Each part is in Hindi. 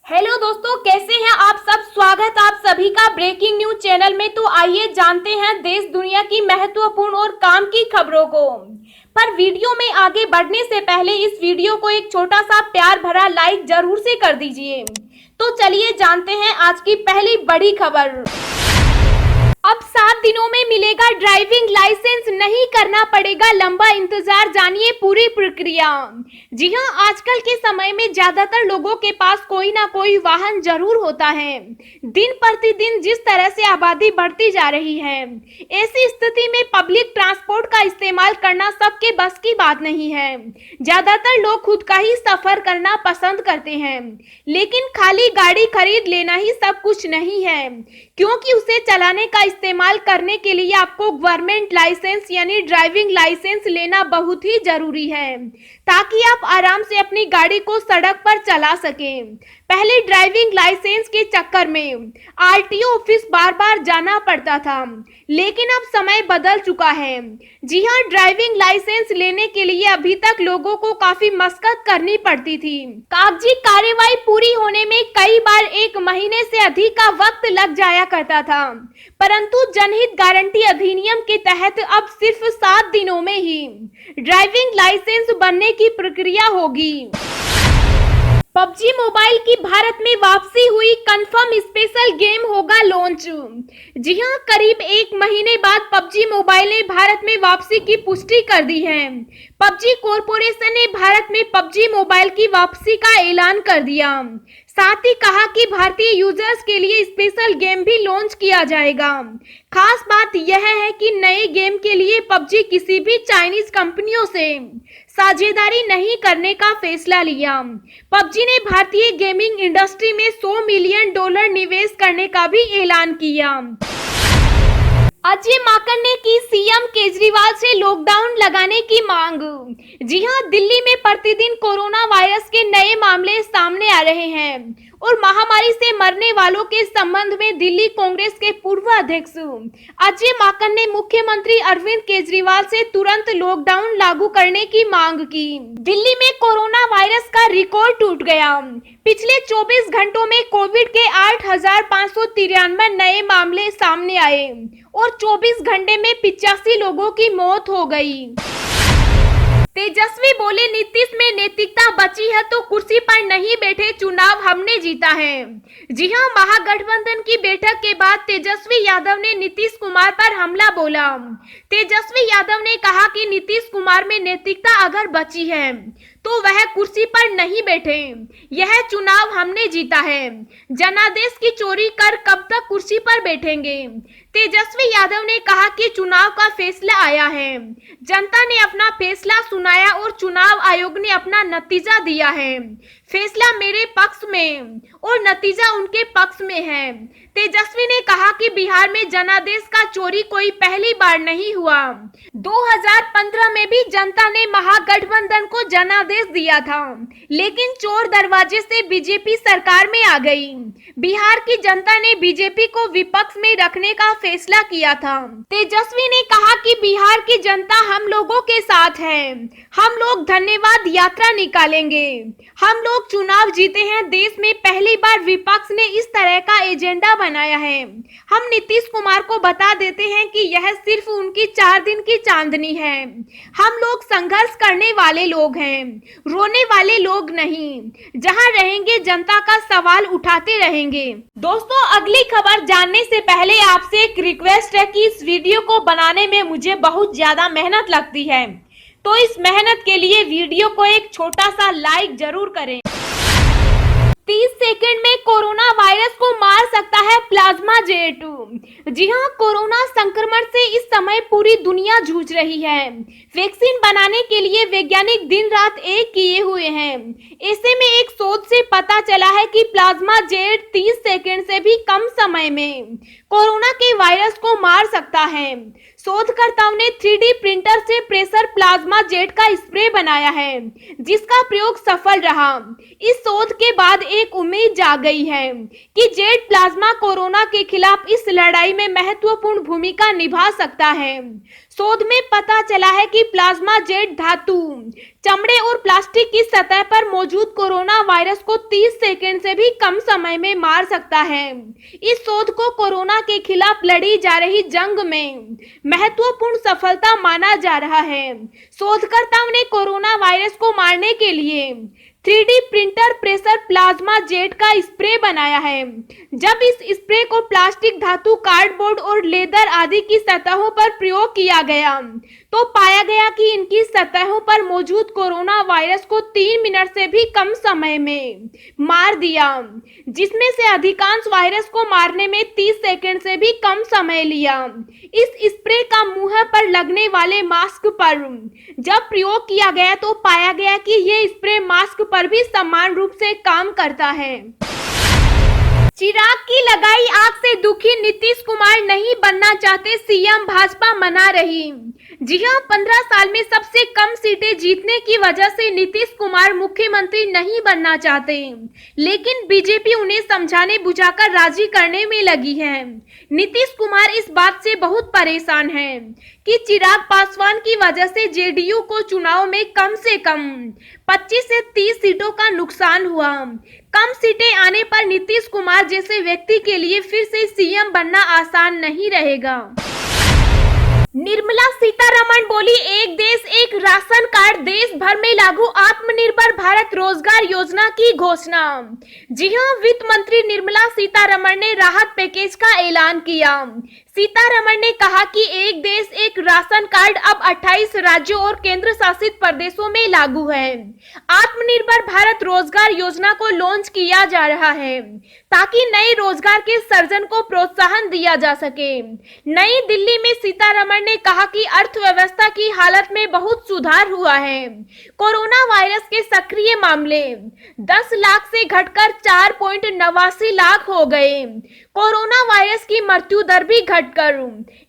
हेलो दोस्तों, कैसे हैं आप सब। स्वागत आप सभी का ब्रेकिंग न्यूज चैनल में। तो आइए जानते हैं देश दुनिया की महत्वपूर्ण और काम की खबरों को। पर वीडियो में आगे बढ़ने से पहले इस वीडियो को एक छोटा सा प्यार भरा लाइक जरूर से कर दीजिए। तो चलिए जानते हैं आज की पहली बड़ी खबर। अब 7 दिनों में मिलेगा ड्राइविंग लाइसेंस, नहीं करना पड़ेगा लंबा इंतजार, जानिए पूरी प्रक्रिया। जी हां, आजकल के समय में ज्यादातर लोगों के पास कोई ना कोई वाहन जरूर होता है। दिन प्रतिदिन जिस तरह से आबादी बढ़ती जा रही है, ऐसी स्थिति में पब्लिक ट्रांसपोर्ट का इस्तेमाल करना सबके बस की बात नहीं है। ज्यादातर लोग खुद का ही सफर करना पसंद करते हैं, लेकिन खाली गाड़ी खरीद लेना ही सब कुछ नहीं है, क्योंकि उसे चलाने का इस्तेमाल करने के लिए आपको गवर्नमेंट लाइसेंस यानी ड्राइविंग लाइसेंस लेना बहुत ही जरूरी है, ताकि आप आराम से अपनी गाड़ी को सड़क पर चला सकें। पहले ड्राइविंग लाइसेंस के चक्कर में आरटीओ ऑफिस बार बार जाना पड़ता था, लेकिन अब समय बदल चुका है। जी हां, ड्राइविंग लाइसेंस लेने के लिए अभी तक लोगों को काफी मशक्कत करनी पड़ती थी। कागजी कार्यवाही पूरी होने में कई बार 1 महीने से अधिक का वक्त लग जाया करता था, परंतु जनहित गारंटी अधिनियम के तहत अब सिर्फ 7 दिनों में ही ड्राइविंग लाइसेंस बनने की प्रक्रिया होगी। पबजी मोबाइल की भारत में वापसी हुई, कंफर्म स्पेशल गेम होगा लॉन्च। जी हां, करीब 1 महीने बाद पबजी मोबाइल ने भारत में वापसी की पुष्टि कर दी है। पबजी कॉरपोरेशन ने भारत में पबजी मोबाइल की वापसी का ऐलान कर दिया। साथ ही कहा कि भारतीय यूजर्स के लिए स्पेशल गेम भी लॉन्च किया जाएगा। खास बात यह है कि नए गेम के लिए पबजी किसी भी चाइनीज कंपनियों से साझेदारी नहीं करने का फैसला लिया। पबजी ने भारतीय गेमिंग इंडस्ट्री में $100 मिलियन निवेश करने का भी ऐलान किया। अजय माकन ने की सीएम केजरीवाल से लॉकडाउन लगाने की मांग। जी हां, दिल्ली में प्रतिदिन कोरोना वायरस के नए मामले सामने आ रहे हैं और महामारी से मरने वालों के संबंध में दिल्ली कांग्रेस के पूर्व अध्यक्ष अजय माकन ने मुख्यमंत्री अरविंद केजरीवाल से तुरंत लॉकडाउन लागू करने की मांग की। दिल्ली में कोरोना वायरस का रिकॉर्ड टूट गया। पिछले 24 घंटों में कोविड के 8,593 नए मामले सामने आए और 24 घंटे में 85 लोगों की मौत हो गई। तेजस्वी बोले, नीतीश में नैतिकता बची है तो कुर्सी पर नहीं बैठे, चुनाव हमने जीता है। जी हां, महागठबंधन की बैठक के बाद तेजस्वी यादव ने नीतीश कुमार पर हमला बोला। तेजस्वी यादव ने कहा कि नीतीश कुमार में नैतिकता अगर बची है तो वह कुर्सी पर नहीं बैठे, यह चुनाव हमने जीता है। जनादेश की चोरी कर कब तक कुर्सी पर बैठेंगे। तेजस्वी यादव ने कहा कि चुनाव का फैसला आया है, जनता ने अपना फैसला सुनाया और चुनाव आयोग ने अपना नतीजा दिया है। फैसला मेरे पक्ष में और नतीजा उनके पक्ष में है। तेजस्वी ने कहा कि बिहार में जनादेश का चोरी कोई पहली बार नहीं हुआ। 2015 में भी जनता ने महागठबंधन को जनादेश दिया था, लेकिन चोर दरवाजे से बीजेपी सरकार में आ गई। बिहार की जनता ने बीजेपी को विपक्ष में रखने का फैसला किया था। तेजस्वी ने कहा कि बिहार की जनता हम लोगों के साथ है, हम लोग धन्यवाद यात्रा निकालेंगे। हम लोग चुनाव जीते हैं, देश में पहली बार विपक्ष ने इस तरह का एजेंडा बनाया है। हम नीतीश कुमार को बता देते हैं कि यह सिर्फ उनकी 4 दिन की चांदनी है। हम लोग संघर्ष करने वाले लोग हैं, रोने वाले लोग नहीं। जहां रहेंगे जनता का सवाल उठाते रहेंगे। दोस्तों, अगली खबर जानने से पहले आपसे एक रिक्वेस्ट है कि इस वीडियो को बनाने में मुझे बहुत ज्यादा मेहनत लगती है, तो इस मेहनत के लिए वीडियो को एक छोटा सा लाइक जरूर करें। 30 सेकंड में कोरोना वायरस को मार सकता है प्लाज्मा जेट। जी हां, कोरोना संक्रमण से इस समय पूरी दुनिया जूझ रही है। वैक्सीन बनाने के लिए वैज्ञानिक दिन रात एक किए हुए हैं। ऐसे में एक शोध से पता चला है कि प्लाज्मा जेट 30 सेकंड से भी कम समय में कोरोना के वायरस को मार सकता है। शोधकर्ताओं ने 3D प्रिंटर से प्रेशर प्लाज्मा जेट का स्प्रे बनाया है, जिसका प्रयोग सफल रहा। इस शोध के बाद एक उम्मीद जाग गई है कि जेट प्लाज्मा कोरोना के खिलाफ इस लड़ाई में महत्वपूर्ण भूमिका निभा सकता है। शोध में पता चला है कि प्लाज्मा जेट धातु चमड़े और प्लास्टिक की सतह पर मौजूद कोरोना वायरस को 30 सेकंड से भी कम समय में मार सकता है। इस शोध को कोरोना के खिलाफ लड़ी जा रही जंग में महत्वपूर्ण सफलता माना जा रहा है। शोधकर्ताओं ने कोरोना वायरस को मारने के लिए 3D printer pressure plasma jet का स्प्रे बनाया है। जब इस स्प्रे को प्लास्टिक, धातु, कार्डबोर्ड और लेदर आदि की सतहों पर प्रयोग किया गया तो पाया गया कि इनकी सतहों पर मौजूद कोरोना वायरस को 3 मिनट से भी कम समय में मार दिया, जिसमें से अधिकांश वायरस को मारने में 30 सेकंड से भी कम समय लिया। इस स्प्रे का मुंह पर लगने वाले मास्क पर जब प्रयोग किया गया तो पाया गया कि ये स्प्रे मास्क पर भी समान रूप से काम करता है। चिराग की लगाई आग से दुखी नीतीश कुमार नहीं बनना चाहते सीएम, भाजपा मना रही। जी हां, 15 साल में सबसे कम सीटें जीतने की वजह से नीतीश कुमार मुख्यमंत्री नहीं बनना चाहते, लेकिन बीजेपी उन्हें समझाने बुझाकर राजी करने में लगी है। नीतीश कुमार इस बात से बहुत परेशान हैं कि चिराग पासवान की वजह से जेडीयू को चुनाव में कम से कम 25 से 30 सीटों का नुकसान हुआ। कम सीटें आने पर नीतीश कुमार जैसे व्यक्ति के लिए फिर से सीएम बनना आसान नहीं रहेगा। निर्मला सीतारमण बोली, एक देश एक राशन कार्ड, देश भर में लागू आत्मनिर्भर भारत रोजगार योजना की घोषणा। जी हां, वित्त मंत्री निर्मला सीतारमण ने राहत पैकेज का ऐलान किया। सीतारमण ने कहा कि एक देश एक राशन कार्ड अब 28 राज्यों और केंद्र शासित प्रदेशों में लागू है। आत्मनिर्भर भारत रोजगार योजना को लॉन्च किया जा रहा है ताकि नए रोजगार के सृजन को प्रोत्साहन दिया जा सके। नई दिल्ली में सीतारमण ने कहा कि अर्थव्यवस्था की हालत में बहुत सुधार हुआ है। कोरोना वायरस के सक्रिय मामले 10 लाख से घटकर 4.89 लाख हो गए। कोरोना वायरस की मृत्यु दर भी घटकर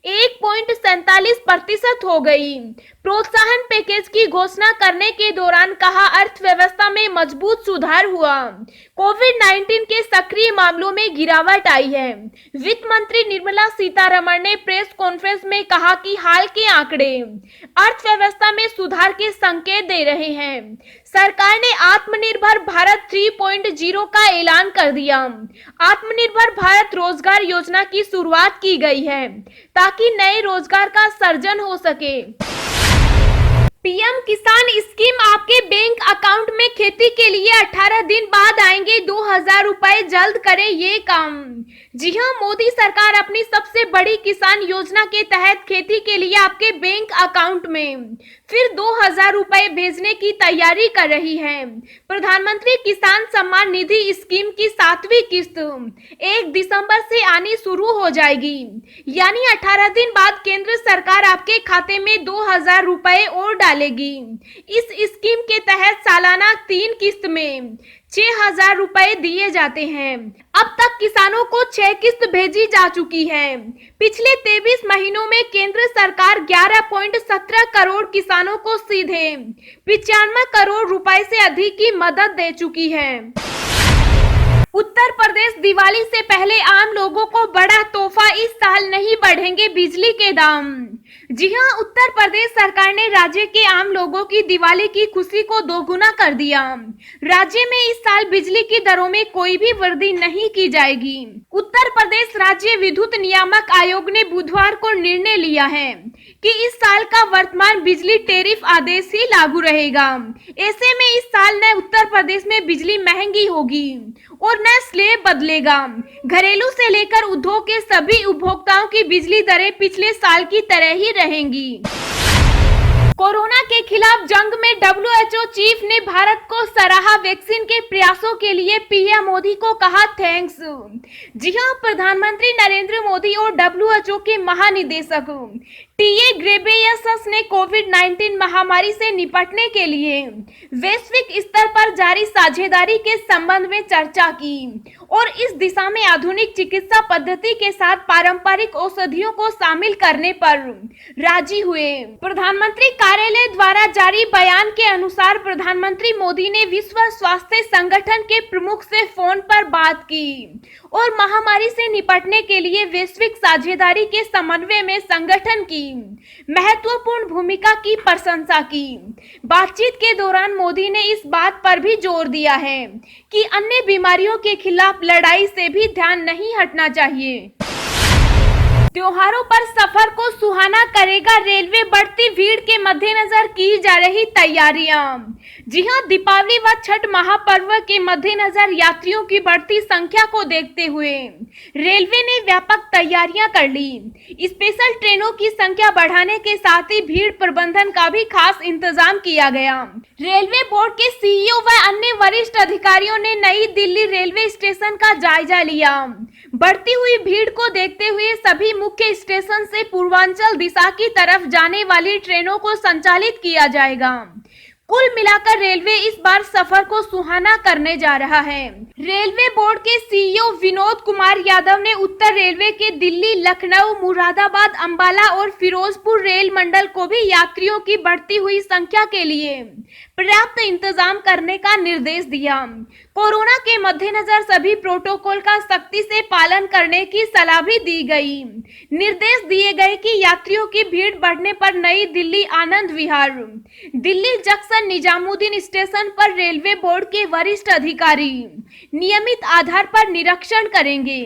1.47% हो गई। प्रोत्साहन पैकेज की घोषणा करने के दौरान कहा, अर्थव्यवस्था में मजबूत सुधार हुआ। कोविड-19 के सक्रिय मामलों में गिरावट आई है। वित्त मंत्री निर्मला सीतारमण ने प्रेस कॉन्फ्रेंस में कहा कि हाल के आंकड़े अर्थव्यवस्था में सुधार के संकेत दे रहे हैं। सरकार ने आत्मनिर्भर भारत 3.0 का ऐलान कर दिया। आत्मनिर्भर भारत रोजगार योजना की शुरुआत की गई है ताकि नए रोजगार का सृजन हो सके। पीएम किसान स्कीम, आपके बैंक अकाउंट में खेती के लिए 18 दिन बाद आएंगे 2000 रुपए, जल्द करें ये काम। जी हां, मोदी सरकार अपनी सबसे बड़ी किसान योजना के तहत खेती के लिए आपके बैंक अकाउंट में फिर 2000 रुपए भेजने की तैयारी कर रही है। प्रधानमंत्री किसान सम्मान निधि स्कीम की 7वीं किस्त 1 दिसंबर से आनी शुरू हो जाएगी, यानी 18 दिन बाद केंद्र सरकार आपके खाते में 2000 रुपए और डालेगी। इस स्कीम के तहत सालाना 3 किस्त में 6000 रुपए दिए जाते हैं। अब तक किसानों को 6 किस्त भेजी जा चुकी है। पिछले 23 महीनों में केंद्र सरकार 11.17 करोड़ किसानों को सीधे 95 करोड़ रुपए से अधिक की मदद दे चुकी है। उत्तर प्रदेश, दिवाली से पहले आम लोगों को बड़ा तोहफा, इस साल नहीं बढ़ेंगे बिजली के दाम। जी हां, उत्तर प्रदेश सरकार ने राज्य के आम लोगों की दिवाली की खुशी को दोगुना कर दिया। राज्य में इस साल बिजली की दरों में कोई भी वृद्धि नहीं की जाएगी। उत्तर प्रदेश राज्य विद्युत नियामक आयोग ने बुधवार को निर्णय लिया है कि इस साल का वर्तमान बिजली टैरिफ आदेश ही लागू रहेगा। ऐसे में इस साल न उत्तर प्रदेश में बिजली महंगी होगी और न स्लैब बदलेगा। घरेलू से लेकर उद्योग के सभी उपभोक्ताओं की बिजली दरें पिछले साल की तरह ही रहेंगी। कोरोना के खिलाफ जंग में WHO चीफ ने भारत को सराहा, वैक्सीन के प्रयासों के लिए पीएम मोदी को कहा थैंक्स। जी हां, प्रधानमंत्री नरेंद्र मोदी और WHO के महानिदेशक टीए ग्रेबेयसस ने कोविड-19 महामारी से निपटने के लिए वैश्विक स्तर पर जारी साझेदारी के संबंध में चर्चा की और इस दिशा में आधुनिक चिकित्सा पद्धति के साथ पारंपरिक औषधियों को शामिल करने पर राजी हुए। प्रधानमंत्री कार्यालय द्वारा जारी बयान के अनुसार प्रधानमंत्री मोदी ने विश्व स्वास्थ्य संगठन के प्रमुख से फोन पर बात की और महामारी से निपटने के लिए वैश्विक साझेदारी के समन्वय में संगठन की महत्वपूर्ण भूमिका की प्रशंसा की। बातचीत के दौरान मोदी ने इस बात पर भी जोर दिया है कि अन्य बीमारियों के खिलाफ लड़ाई से भी ध्यान नहीं हटना चाहिए। त्योहारों पर सफर को सुहाना करेगा रेलवे, बढ़ती भीड़ के मद्देनजर की जा रही तैयारियां। जी हां, दीपावली व छठ महापर्व के मद्देनजर यात्रियों की बढ़ती संख्या को देखते हुए रेलवे ने व्यापक तैयारियां कर ली। स्पेशल ट्रेनों की संख्या बढ़ाने के साथ ही भीड़ प्रबंधन का भी खास इंतजाम किया गया। रेलवे बोर्ड के सीईओ व अन्य वरिष्ठ अधिकारियों ने नई दिल्ली रेलवे स्टेशन का जायजा लिया। बढ़ती हुई भीड़ को देखते हुए सभी मुख्य स्टेशन से पूर्वांचल दिशा की तरफ जाने वाली ट्रेनों को संचालित किया जाएगा। कुल मिलाकर रेलवे इस बार सफर को सुहाना करने जा रहा है। रेलवे बोर्ड के सीईओ विनोद कुमार यादव ने उत्तर रेलवे के दिल्ली, लखनऊ, मुरादाबाद, अंबाला और फिरोजपुर रेल मंडल को भी यात्रियों की बढ़ती हुई संख्या के लिए पर्याप्त इंतजाम करने का निर्देश दिया। कोरोना के मद्देनजर सभी प्रोटोकॉल का सख्ती से पालन करने की सलाह भी दी गई। निर्देश दिए गए कि यात्रियों की भीड़ बढ़ने पर नई दिल्ली आनंद विहार, दिल्ली जंक्शन, निजामुद्दीन स्टेशन पर रेलवे बोर्ड के वरिष्ठ अधिकारी नियमित आधार पर निरीक्षण करेंगे।